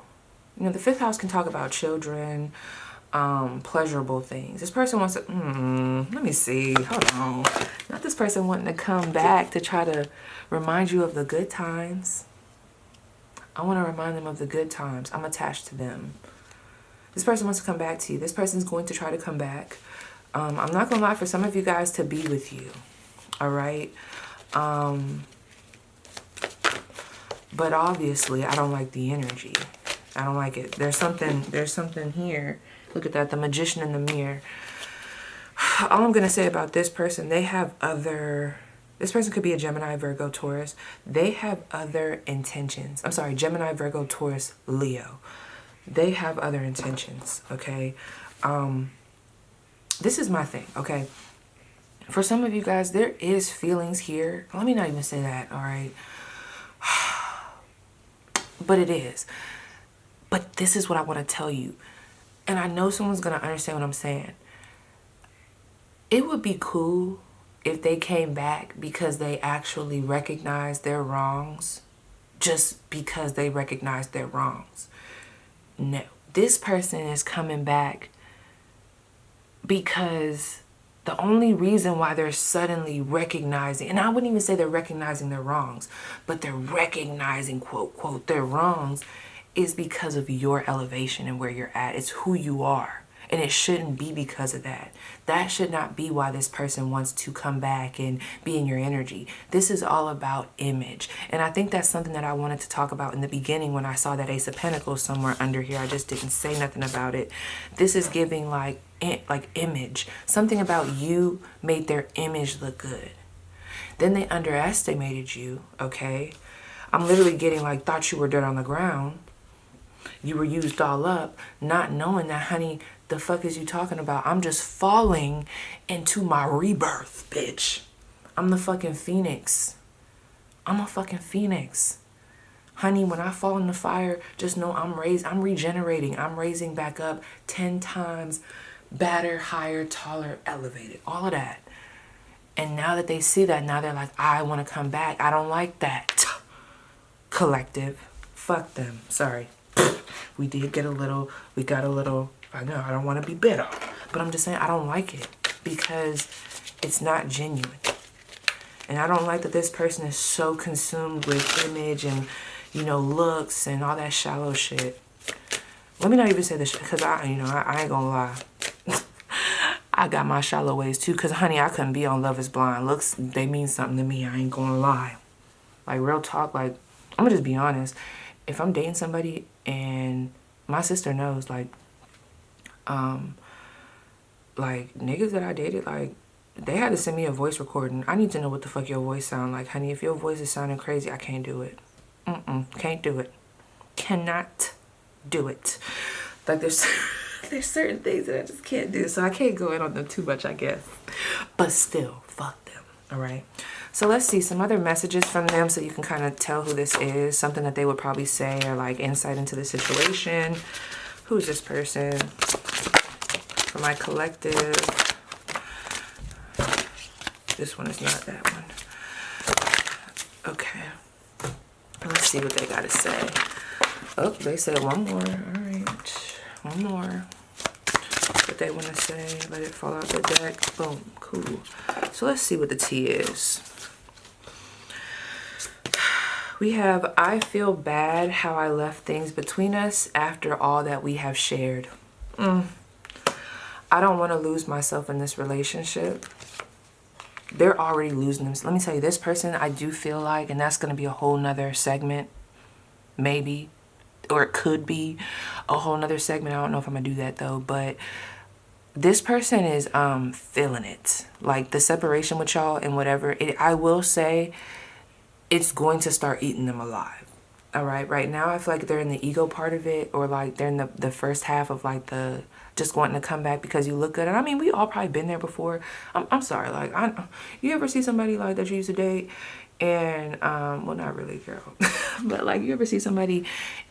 you know, the 5th house can talk about children, pleasurable things. This person wants to, let me see, hold on. Not this person wanting to come back to try to remind you of the good times. I want to remind them of the good times. I'm attached to them. This person wants to come back to you. This person's going to try to come back. I'm not going to lie, for some of you guys to be with you. All right. But obviously I don't like the energy. I don't like it. There's something here. Look at that, the magician in the mirror. All I'm going to say about this person, they have other, this person could be a Gemini, Virgo, Taurus. They have other intentions. I'm sorry, Gemini, Virgo, Taurus, Leo. They have other intentions, okay? This is my thing, okay? For some of you guys, there is feelings here. Let me not even say that, all right? But it is. But this is what I want to tell you. And I know someone's going to understand what I'm saying. It would be cool if they came back because they actually recognized their wrongs. Just because they recognized their wrongs. No. This person is coming back because the only reason why they're suddenly recognizing, and I wouldn't even say they're recognizing their wrongs, but they're recognizing, quote, quote, their wrongs, is because of your elevation and where you're at. It's who you are. And it shouldn't be because of that. That should not be why this person wants to come back and be in your energy. This is all about image. And I think that's something that I wanted to talk about in the beginning when I saw that Ace of Pentacles somewhere under here. I just didn't say nothing about it. This is giving like image. Something about you made their image look good. Then they underestimated you, okay? I'm literally getting like, thought you were dirt on the ground. You were used all up, not knowing that, honey, the fuck is you talking about? I'm just falling into my rebirth, bitch. I'm the fucking phoenix. I'm a fucking phoenix. Honey, when I fall in the fire, just know I'm regenerating. I'm raising back up 10 times better, higher, taller, elevated. All of that. And now that they see that, now they're like, I want to come back. I don't like that. Collective. Fuck them. Sorry. We got a little, I know, I don't want to be bitter, but I'm just saying I don't like it because it's not genuine. And I don't like that this person is so consumed with image and, you know, looks and all that shallow shit. Let me not even say this because I ain't gonna lie. I got my shallow ways too because, honey, I couldn't be on Love is Blind. Looks, they mean something to me. I ain't gonna lie. Like, real talk, like, I'm gonna just be honest. If I'm dating somebody and my sister knows, like niggas that I dated, like, they had to send me a voice recording. I need to know what the fuck your voice sound like, honey. If your voice is sounding crazy, I can't do it. Can't do it. Cannot do it. Like, there's certain things that I just can't do, so I can't go in on them too much, I guess. But still, fuck them, all right? So let's see some other messages from them so you can kind of tell who this is. Something that they would probably say or like insight into the situation. Who's this person? For my collective. This one is not that one. Okay. Let's see what they got to say. Oh, they said one more. All right. One more. What they want to say. Let it fall out the deck. Boom. Cool. So let's see what the tea is. We have, I feel bad how I left things between us after all that we have shared. I don't want to lose myself in this relationship. They're already losing them. Let me tell you, this person, I do feel like, and that's going to be a whole nother segment, maybe, or it could be a whole nother segment. I don't know if I'm going to do that though, but this person is feeling it. Like the separation with y'all and whatever, I will say, it's going to start eating them alive. All right, right now I feel like they're in the ego part of it, or like they're in the first half of like the just wanting to come back because you look good. And I mean, we all probably been there before. I'm sorry, like you ever see somebody like that you used to date and well, not really, girl, but like you ever see somebody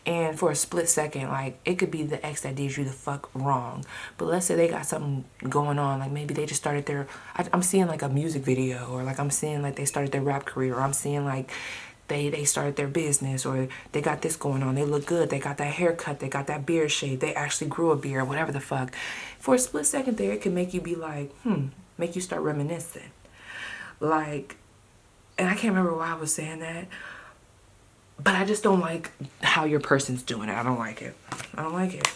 and for a split second, like it could be the ex that did you the fuck wrong, but let's say they got something going on, like maybe they just started their I'm seeing like a music video, or like I'm seeing like they started their rap career, or I'm seeing like they started their business, or they got this going on, they look good, they got that haircut, they got that beard shape, they actually grew a beard, whatever the fuck. For a split second there, it can make you be like, make you start reminiscing. Like, and I can't remember why I was saying that, but I just don't like how your person's doing it. I don't like it. I don't like it.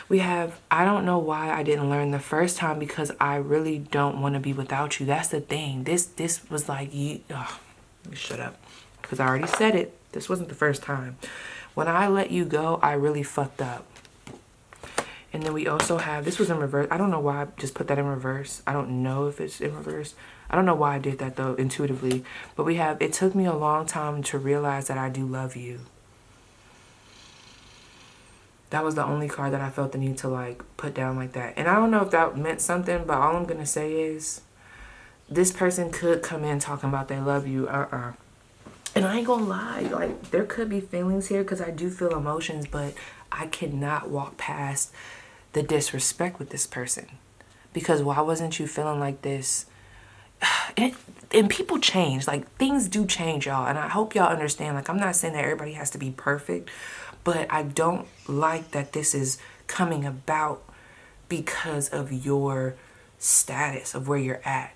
We have, I don't know why I didn't learn the first time, because I really don't want to be without you. That's the thing. This was like, you, oh, let me shut up. Because I already said it. This wasn't the first time. When I let you go, I really fucked up. And then we also have, this was in reverse. I don't know why I just put that in reverse. I don't know if it's in reverse. I don't know why I did that though, intuitively. But we have, it took me a long time to realize that I do love you. That was the only card that I felt the need to like put down like that. And I don't know if that meant something, but all I'm going to say is this person could come in talking about they love you. And I ain't gonna lie, like there could be feelings here because I do feel emotions, but I cannot walk past the disrespect with this person. Because why wasn't you feeling like this? And people change, like things do change, y'all. And I hope y'all understand, like I'm not saying that everybody has to be perfect, but I don't like that this is coming about because of your status of where you're at.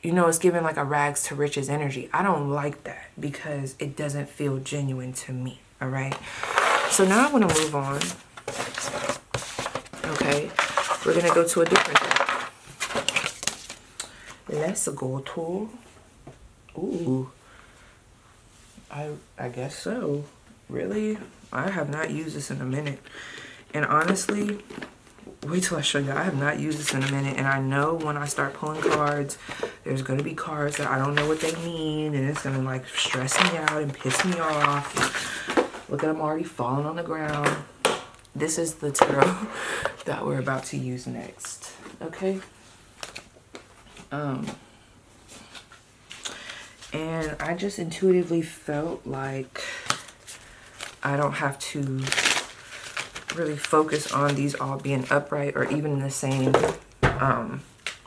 You know, it's giving like a rags to riches energy. I don't like that because it doesn't feel genuine to me. All right. So now I want to move on. Okay. We're going to go to a different deck. Let's go to. Ooh. I guess so. Really? I have not used this in a minute. And honestly, wait till I show you. I have not used this in a minute, and I know when I start pulling cards, there's going to be cards that I don't know what they mean, and it's going to like stress me out and piss me off. Look at them already falling on the ground. This is the tarot that we're about to use next. Okay? And I just intuitively felt like I don't have to really focus on these all being upright or even in the same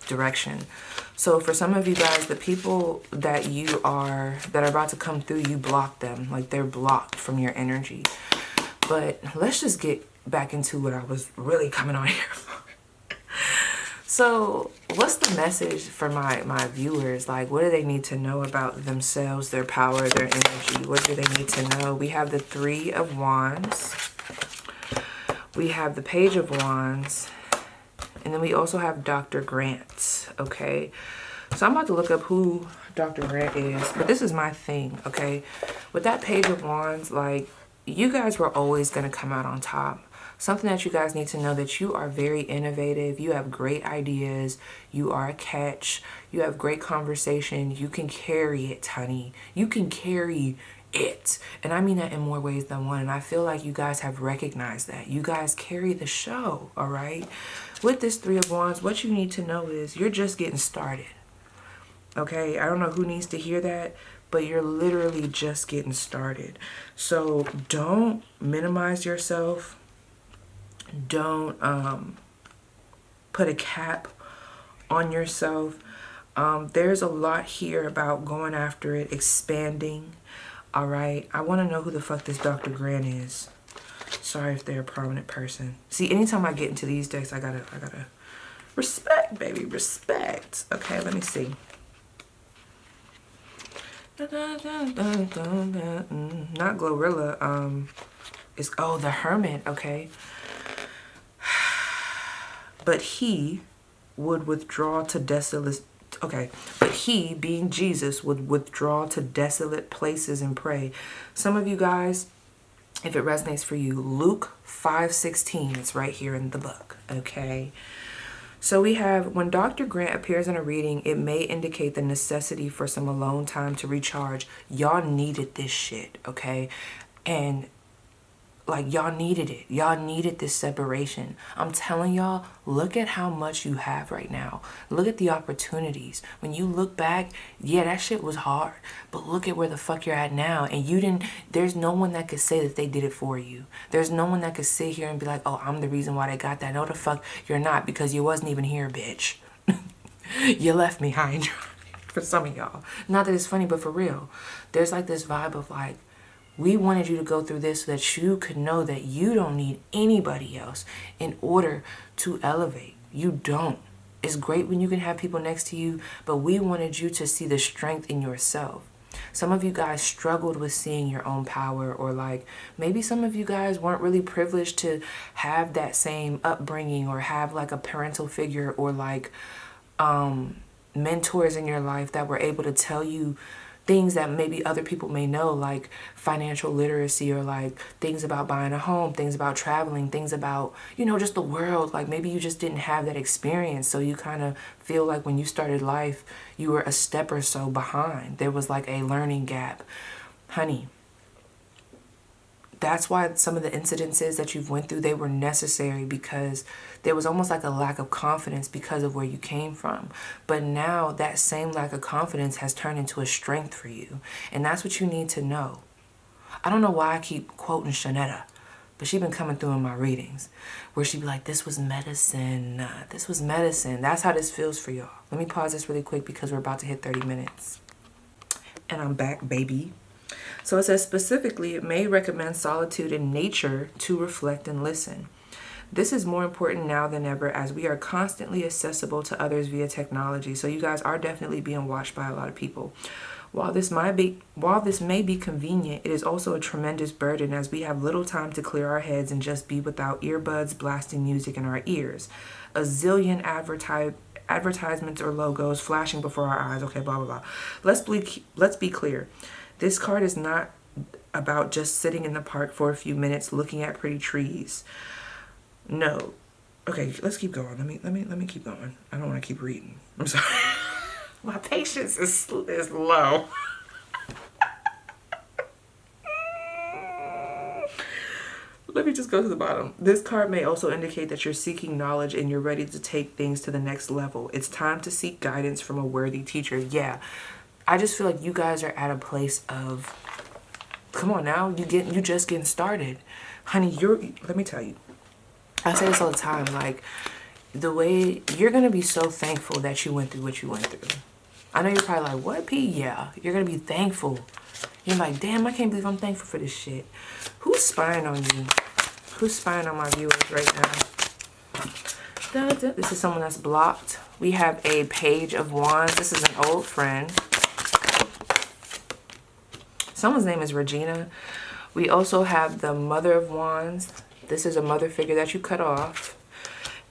direction. So for some of you guys, the people that are about to come through, you block them, like they're blocked from your energy. But let's just get back into what I was really coming on here for. So what's the message for my viewers? Like, what do they need to know about themselves, their power, their energy? What do they need to know? We have the Three of Wands. We have the Page of Wands. And then we also have Dr. Grant, okay? So I'm about to look up who Dr. Grant is. But this is my thing, okay? With that Page of Wands, like, you guys were always going to come out on top. Something that you guys need to know, that you are very innovative. You have great ideas. You are a catch. You have great conversation. You can carry it, honey. You can carry it. And I mean that in more ways than one. And I feel like you guys have recognized that. You guys carry the show, all right? With this Three of Wands, what you need to know is you're just getting started. Okay? I don't know who needs to hear that, but you're literally just getting started. So don't minimize yourself. Don't put a cap on yourself. There's a lot here about going after it, expanding. All right. I want to know who the fuck this Dr. Grant is. Sorry if they're a prominent person. See, anytime I get into these decks, I gotta respect, baby, respect. Okay, let me see. Not Glorilla. It's, oh, the Hermit. Okay. But he would withdraw to desolate. Okay, but he, being Jesus, would withdraw to desolate places and pray. Some of you guys, if it resonates for you, Luke 5:16, it's right here in the book, okay? So we have, when Dr. Grant appears in a reading, it may indicate the necessity for some alone time to recharge. Y'all needed this shit, okay? And like, y'all needed it. Y'all needed this separation. I'm telling y'all, look at how much you have right now. Look at the opportunities. When you look back, yeah, that shit was hard. But look at where the fuck you're at now. And you didn't, there's no one that could say that they did it for you. There's no one that could sit here and be like, oh, I'm the reason why they got that. No, the fuck you're not, because you wasn't even here, bitch. You left me high and dry for some of y'all. Not that it's funny, but for real. There's like this vibe of like, we wanted you to go through this so that you could know that you don't need anybody else in order to elevate. You don't. It's great when you can have people next to you, but we wanted you to see the strength in yourself. Some of you guys struggled with seeing your own power, or like maybe some of you guys weren't really privileged to have that same upbringing or have like a parental figure or like mentors in your life that were able to tell you things that maybe other people may know, like financial literacy, or like things about buying a home, things about traveling, things about, you know, just the world. Like maybe you just didn't have that experience, so you kind of feel like when you started life, you were a step or so behind. There was like a learning gap. Honey, that's why some of the incidences that you've went through, they were necessary, because there was almost like a lack of confidence because of where you came from. But now that same lack of confidence has turned into a strength for you. And that's what you need to know. I don't know why I keep quoting Shanetta, but she's been coming through in my readings where she'd be like, this was medicine. This was medicine. That's how this feels for y'all. Let me pause this really quick because we're about to hit 30 minutes. And I'm back, baby. So it says, specifically, it may recommend solitude in nature to reflect and listen. This is more important now than ever, as we are constantly accessible to others via technology. So you guys are definitely being watched by a lot of people. While this may be convenient, it is also a tremendous burden, as we have little time to clear our heads and just be without earbuds blasting music in our ears. A zillion advertisements or logos flashing before our eyes. Okay, blah, blah, blah. Let's be clear. This card is not about just sitting in the park for a few minutes looking at pretty trees. No. Okay, let's keep going. Let me keep going. I don't want to keep reading. I'm sorry. My patience is low. Let me just go to the bottom. This card may also indicate that you're seeking knowledge and you're ready to take things to the next level. It's time to seek guidance from a worthy teacher. Yeah. I just feel like you guys are at a place of, come on now, you just getting started. Honey, let me tell you. I say this all the time, like, the way you're going to be so thankful that you went through what you went through. I know you're probably like, what, P? Yeah, you're going to be thankful. You're like, damn, I can't believe I'm thankful for this shit. Who's spying on you? Who's spying on my viewers right now? This is someone that's blocked. We have a Page of Wands. This is an old friend. Someone's name is Regina. We also have the Mother of Wands. This is a mother figure that you cut off.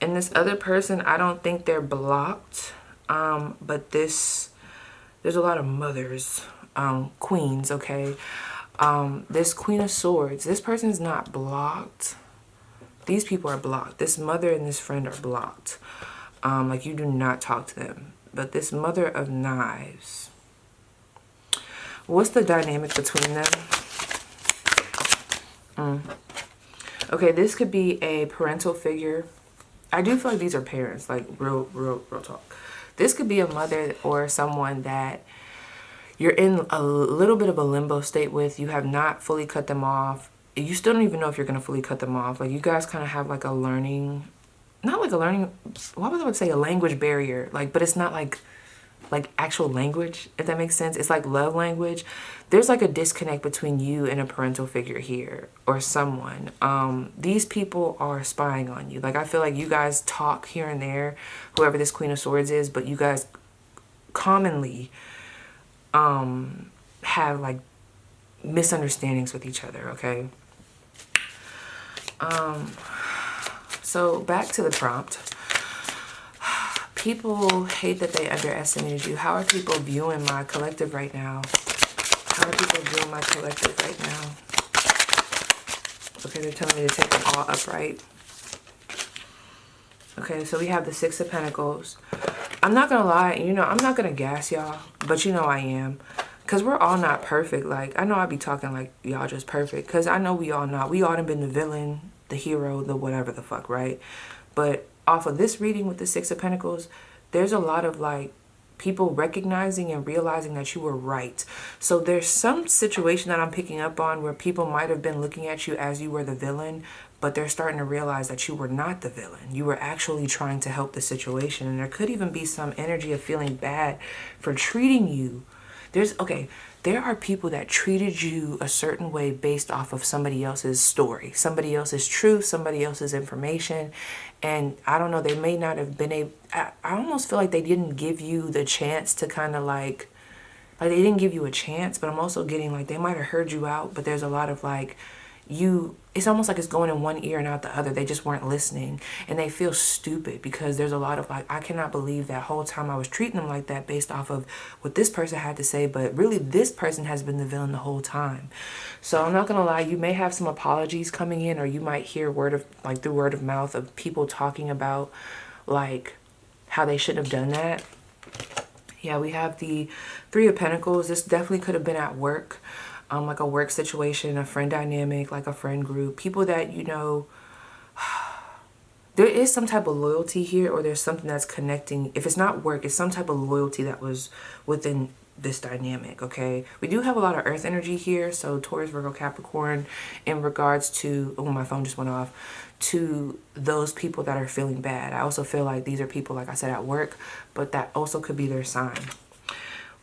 And this other person, I don't think they're blocked. But there's a lot of mothers, queens, okay? This Queen of Swords, this person's not blocked. These people are blocked. This mother and this friend are blocked. Like, you do not talk to them. But this Mother of Knives, what's the dynamic between them? Okay, this could be a parental figure. I do feel like these are parents, like real talk. This could be a mother or someone that you're in a little bit of a limbo state with. You have not fully cut them off. You still don't even know if you're going to fully cut them off. Like, you guys kind of have like a learning, not like a learning, why would I say a language barrier? Like, but it's not like actual language, if that makes sense. It's like love language. There's like a disconnect between you and a parental figure here, or someone. These people are spying on you. Like, I feel like you guys talk here and there, whoever this Queen of Swords is, but you guys commonly have like misunderstandings with each other, okay? So back to the prompt. People hate that they underestimated you. How are people viewing my collective right now? How are people viewing my collective right now? Okay, they're telling me to take them all upright. Okay, so we have the Six of Pentacles. I'm not gonna lie, you know, I'm not gonna gas y'all, but you know I am. Because we're all not perfect. Like, I know I be talking like y'all just perfect. Because I know we all not. We all done been the villain, the hero, the whatever the fuck, right? But off of this reading with the Six of Pentacles, there's a lot of like people recognizing and realizing that you were right. So there's some situation that I'm picking up on where people might have been looking at you as you were the villain, but they're starting to realize that you were not the villain. You were actually trying to help the situation. And there could even be some energy of feeling bad for treating you. There are people that treated you a certain way based off of somebody else's story, somebody else's truth, somebody else's information. And I don't know, they may not have been able, I almost feel like they didn't give you the chance to kind of like they didn't give you a chance, but I'm also getting like they might have heard you out, but there's a lot of like it's almost like it's going in one ear and out the other. They just weren't listening, and they feel stupid because there's a lot of like, I cannot believe that whole time I was treating them like that based off of what this person had to say, but really this person has been the villain the whole time. So I'm not gonna lie, you may have some apologies coming in, or you might hear through word of mouth of people talking about like how they shouldn't have done that. Yeah, we have the Three of Pentacles. This definitely could have been at work. Like a work situation, a friend dynamic, like a friend group, people that, you know, there is some type of loyalty here, or there's something that's connecting. If it's not work, it's some type of loyalty that was within this dynamic, okay? We do have a lot of earth energy here, so Taurus, Virgo, Capricorn, in regards to, oh, my phone just went off, to those people that are feeling bad. I also feel like these are people, like I said, at work, but that also could be their sign.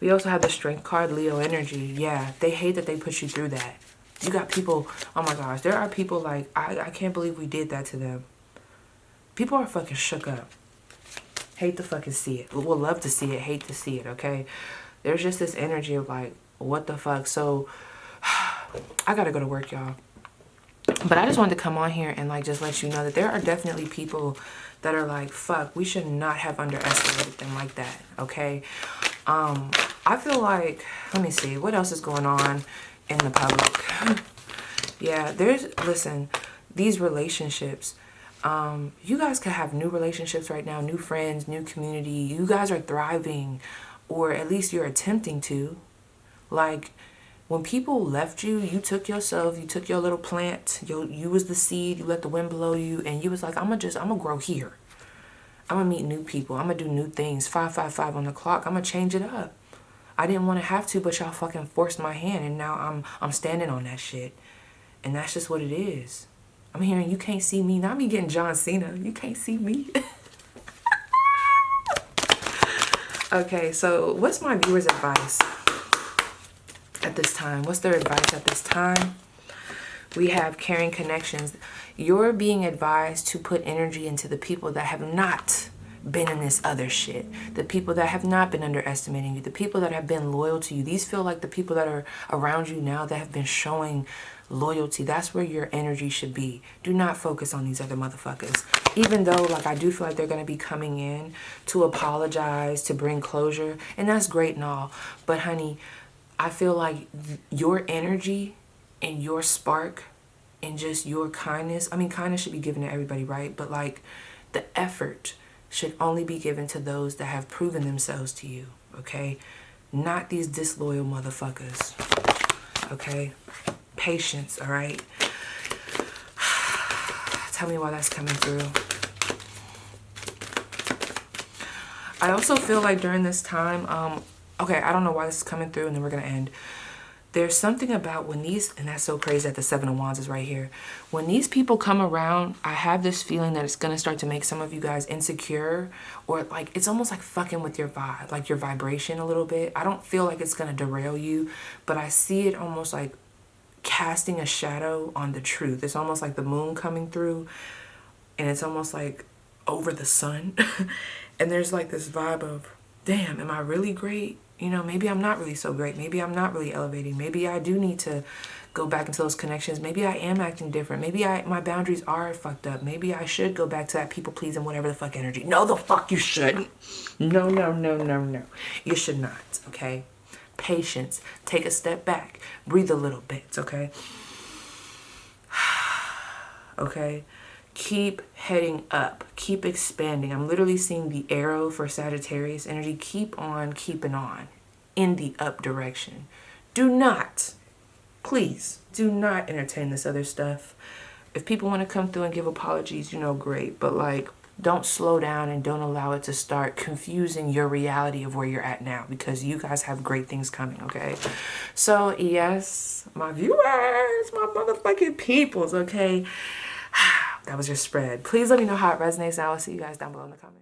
We also have the Strength card, Leo energy. Yeah, they hate that they put you through that. You got people, oh my gosh, there are people like, I can't believe we did that to them. People are fucking shook up. Hate to fucking see it. We'll love to see it, hate to see it, okay? There's just this energy of like, what the fuck? So, I gotta go to work, y'all. But I just wanted to come on here and like just let you know that there are definitely people that are like, fuck, we should not have underestimated them like that, okay? I feel like, let me see, what else is going on in the public? Yeah, listen, these relationships, you guys could have new relationships right now, new friends, new community. You guys are thriving, or at least you're attempting to. Like, when people left you, you took yourself, you took your little plant, you was the seed, you let the wind blow you, and you was like, I'm gonna grow here. I'm gonna meet new people. I'm gonna do new things. 555 on the clock. I'm gonna change it up. I didn't want to have to, but y'all fucking forced my hand, and now I'm standing on that shit. And that's just what it is. I'm hearing you can't see me. Not me getting John Cena. You can't see me. Okay, so what's my viewers' advice at this time? What's their advice at this time? We have caring connections. You're being advised to put energy into the people that have not been in this other shit. The people that have not been underestimating you. The people that have been loyal to you. These feel like the people that are around you now that have been showing loyalty. That's where your energy should be. Do not focus on these other motherfuckers. Even though, like, I do feel like they're going to be coming in to apologize, to bring closure. And that's great and all. But, honey, I feel like your energy and your spark and just your kindness. I mean, kindness should be given to everybody, right? But, like, the effort should only be given to those that have proven themselves to you, okay? Not these disloyal motherfuckers, okay? Patience, all right? Tell me why that's coming through. I also feel like during this time, okay, I don't know why this is coming through, and then we're going to end. There's something about when these, and that's so crazy that the Seven of Wands is right here. When these people come around, I have this feeling that it's going to start to make some of you guys insecure, or like, it's almost like fucking with your vibe, like your vibration a little bit. I don't feel like it's going to derail you, but I see it almost like casting a shadow on the truth. It's almost like the moon coming through, and it's almost like over the sun. And there's like this vibe of, damn, am I really great? You know, maybe I'm not really so great. Maybe I'm not really elevating. Maybe I do need to go back into those connections. Maybe I am acting different. Maybe my boundaries are fucked up. Maybe I should go back to that people pleasing, whatever the fuck energy. No, the fuck you shouldn't. No, no, no, no, no. You should not, okay? Patience. Take a step back. Breathe a little bit, okay? Okay? Keep heading up. Keep expanding. I'm literally seeing the arrow for Sagittarius energy. Keep on keeping on in the up direction. Do not, please, do not entertain this other stuff. If people want to come through and give apologies, you know, great. But like, don't slow down and don't allow it to start confusing your reality of where you're at now, because you guys have great things coming, okay? So yes, my viewers, my motherfucking peoples, okay? That was your spread. Please let me know how it resonates. I'll see you guys down below in the comments.